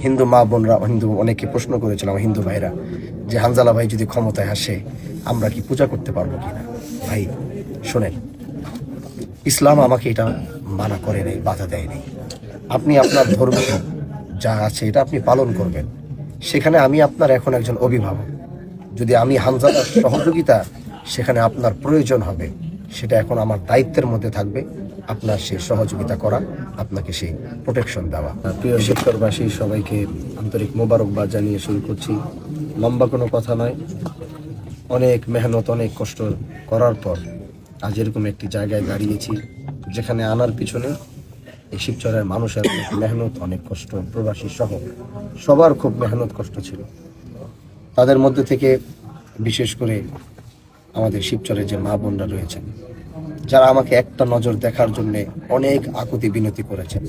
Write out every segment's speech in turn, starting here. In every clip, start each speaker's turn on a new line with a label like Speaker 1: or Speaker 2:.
Speaker 1: হিন্দু মা বোনরা, হিন্দু অনেকে প্রশ্ন করেছিল আমার হিন্দু ভাইরা যে হানজালা ভাই যদি ক্ষমতায় আসে আমরা কি পূজা করতে পারবো কিনা। ভাই শোনেন, ইসলাম আমাকে এটা মানা করে নেই, বাধা দেয় নেই। আপনি আপনার ধর্ম যা আছে এটা আপনি পালন করবেন। সেখানে আমি আপনার এখন একজন অভিভাবক, যদি আমি হানজালার সহযোগিতা সেখানে আপনার প্রয়োজন হবে, সেটা এখন আমার দায়িত্বের মধ্যে থাকবে আপনার সেই সহযোগিতা করা, আপনাকে সেই প্রোটেকশন দেওয়া। প্রিয় শিক্ষকবাসী সবাইকে আন্তরিক মোবারকবাদ জানিয়ে শুরু করছি। লম্বা কোনো কথা নয়, অনেক মেহনত অনেক কষ্ট করার পর আজ এরকম একটি জায়গায় দাঁড়িয়েছি যেখানে আনার পিছনে এই শিবচরের মানুষের মেহনত অনেক কষ্ট, প্রবাসী সহ সবার খুব মেহনত কষ্ট ছিল। তাদের মধ্যে থেকে বিশেষ করে আমাদের শিবচরের যে মা বোনরা রয়েছেন, যারা আমাকে একটা নজর দেখার জন্যে অনেক আকুতি বিনতি করেছেন।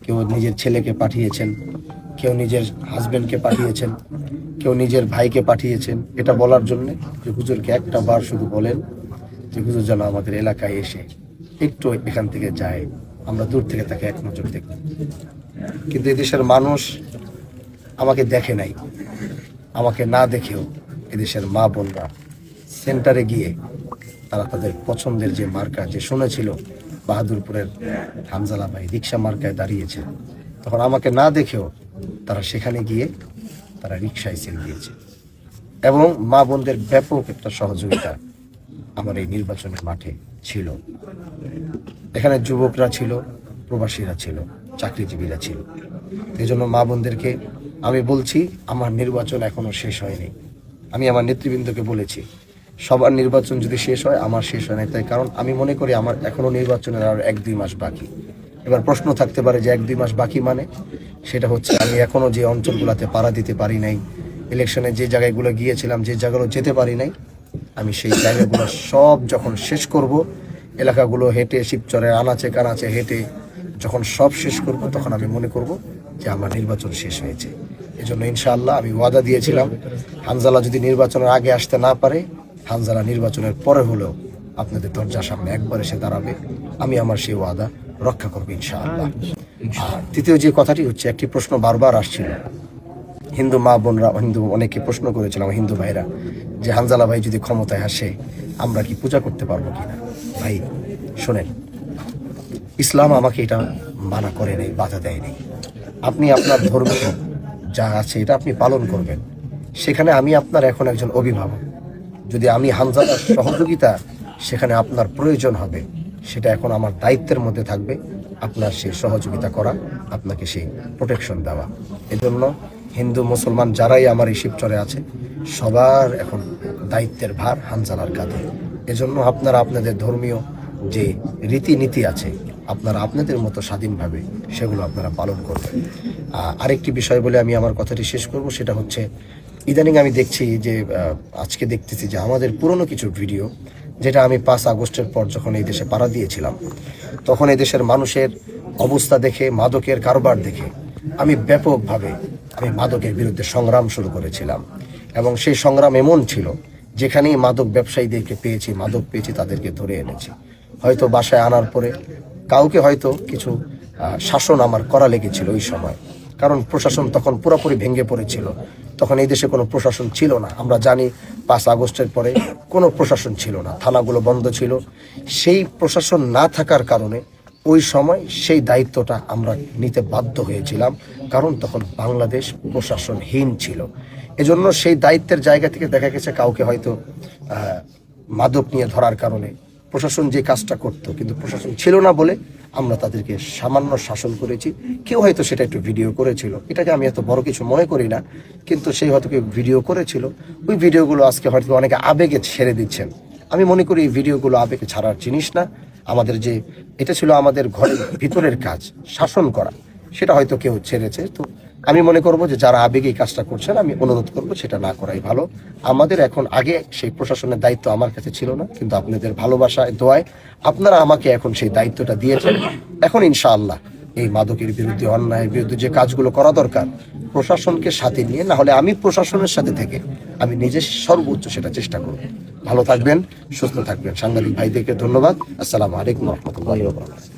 Speaker 1: কেউ নিজের ছেলেকে পাঠিয়েছেন, কেউ নিজের হাজবেন্ডকে পাঠিয়েছেন, কেউ নিজের ভাইকে পাঠিয়েছেন এটা বলার জন্যে যে হুজুরকে একটা বার শুধু বলেন যে হুজুর যেন আমাদের এলাকায় এসে একটু এখান থেকে যায়, আমরা দূর থেকে তাকে এক নজর দেখব। কিন্তু এদেশের মানুষ আমাকে দেখে নাই, আমাকে না দেখেও এদেশের মা বোনরা সেন্টারে গিয়ে তারা তাদের পছন্দের যে মার্কা, যে শুনেছিল বাহাদুরপুরের হানজালা ভাই রিক্সা মার্কায় দাঁড়িয়েছে, তখন আমাকে না দেখেও তারা সেখানে গিয়ে তারা রিক্সায় সেল দিয়েছে। এবং মা বোনদের ব্যাপক একটা সহযোগিতা আমার এই নির্বাচনের মাঠে ছিল। এখানে যুবকরা ছিল, প্রবাসীরা ছিল, চাকরিজীবীরা ছিল। এই জন্য মা বোনদেরকে আমি বলছি, আমার নির্বাচন এখনো শেষ হয়নি। আমি আমার নেতৃবৃন্দকে বলেছি সবার নির্বাচন যদি শেষ হয় আমার শেষ হয় না, তাই কারণ আমি মনে করি আমার এখনো নির্বাচনের আর 1-2 মাস বাকি। এবার প্রশ্ন থাকতে পারে যে 1-2 মাস বাকি মানে, সেটা হচ্ছে আমি এখনো যে অঞ্চলগুলোতে পাড়া দিতে পারি নাই, ইলেকশনে যে জায়গাগুলো গিয়েছিলাম যে জায়গাগুলো যেতে পারি নাই, আমি সেই জায়গাগুলো সব যখন শেষ করব, এলাকাগুলো হেঁটে শিবচরের আনাচে কানাচে হেঁটে যখন সব শেষ করব, তখন আমি মনে করব যে আমার নির্বাচন শেষ হয়েছে। এজন্য ইনশাআল্লাহ আমি ওয়াদা দিয়েছিলাম, হানজালা যদি নির্বাচনের আগে আসতে না পারে, হানজালা নির্বাচনের পরে হলেও আপনাদের দরজার সামনে একবার এসে দাঁড়াবে। আমি আমার সেই ওয়াদা রক্ষা করবো ইনশাআল্লাহ। আর তৃতীয় যে কথাটি হচ্ছে, একটি প্রশ্ন বারবার আসছিল হিন্দু মা বোনরা, হিন্দু অনেকে প্রশ্ন করেছিল আমার হিন্দু ভাইরা যে হানজালা ভাই যদি ক্ষমতায় আসে আমরা কি পূজা করতে পারবো কিনা। ভাই শোনেন, ইসলাম আমাকে এটা মানা করে নেই, বাধা দেয় নেই। আপনি আপনার ধর্ম যা আছে এটা আপনি পালন করবেন। সেখানে আমি আপনার এখন একজন অভিভাবক, যদি আমি হানজালার সহযোগিতা সেখানে আপনার প্রয়োজন হবে, সেটা এখন আমার দায়িত্বের মধ্যে থাকবে আপনার সেই সহযোগিতা করা, আপনাকে সেই প্রোটেকশন দেওয়া। এজন্য হিন্দু মুসলমান যারাই আমার এই শিবচরে আছে সবার এখন দায়িত্বের ভার হানজালার কাঁধে। এজন্য আপনারা আপনাদের ধর্মীয় যে রীতিনীতি আছে আপনারা আপনাদের মতো স্বাধীনভাবে সেগুলো আপনারা পালন করবেন। আরেকটি বিষয় বলে আমি আমার কথাটি শেষ করব, সেটা হচ্ছে ইদানিং আমি দেখছি যে আজকে দেখতেছি যে আমাদের পুরনো কিছু ভিডিও, যেটা আমি 5 আগস্টের পর যখন এই দেশে পাড়া দিয়েছিলাম, তখন এই দেশের মানুষের অবস্থা দেখে, মাদকের কারবার দেখে আমি ব্যাপকভাবে মাদকের বিরুদ্ধে সংগ্রাম শুরু করেছিলাম। এবং সেই সংগ্রাম এমন ছিল, যেখানেই মাদক ব্যবসায়ীদেরকে পেয়েছি, মাদক পেয়েছি, তাদেরকে ধরে এনেছি। হয়তো বাসায় আনার পরে কাউকে হয়তো কিছু শাসন আমার করা লেগেছিল ওই সময়, কারণ প্রশাসন তখন পুরোপুরি ভেঙে পড়েছিল। তখন এই দেশে কোনো প্রশাসন ছিল না। আমরা জানি 5 আগস্টের পরে কোনো প্রশাসন ছিল না, থানাগুলো বন্ধ ছিল। সেই প্রশাসন না থাকার কারণে ওই সময় সেই দায়িত্বটা আমরা নিতে বাধ্য হয়েছিলাম, কারণ তখন বাংলাদেশ প্রশাসনহীন ছিল। এজন্য সেই দায়িত্বের জায়গা থেকে দেখা গেছে কাউকে হয়তো মাদক নিয়ে ধরার কারণে প্রশাসন যে কাজটা করতো, কিন্তু প্রশাসন ছিল না বলে আমরা তাদেরকে সামান্য শাসন করেছি। কেউ হয়তো সেটা একটু ভিডিও করেছিল, এটাকে আমি এত বড় কিছু মনে করি না, কিন্তু সেই হয়তো কেউ ভিডিও করেছিল। ওই ভিডিওগুলো আজকে হয়তো অনেকে আবেগে ছেড়ে দিচ্ছেন। আমি মনে করি এই ভিডিওগুলো আবেগে ছাড়ার জিনিস না। আমাদের যে এটা ছিল আমাদের ঘরের ভিতরের কাজ, শাসন করা, সেটা হয়তো কেউ ছেড়েছে। তো আমি মনে করব যে যারা আবেগে এই কাজটা করছেন, আমি অনুরোধ করব সেটা না করাই ভালো। আমাদের এখন, আগে সেই প্রশাসনের দায়িত্ব আমার কাছে ছিল না, কিন্তু আপনাদের ভালোবাসায়, দোয়ায় আপনারা আমাকে এখন সেই দায়িত্বটা দিয়েছেন। এখন ইনশাআল্লাহ এই মাদকের বিরুদ্ধে, অন্যায়ের বিরুদ্ধে যে কাজগুলো করা দরকার, প্রশাসনকে সাথে নিয়ে, না হলে আমি প্রশাসনের সাথে থেকে আমি নিজে সর্বোচ্চ সেটা চেষ্টা করব। ভালো থাকবেন, সুস্থ থাকবেন। সাংবাদিক ভাইদেরকে ধন্যবাদ। আসসালামু আলাইকুম ওয়া রাহমাতুল্লাহি ওয়া বারাকাতুহু।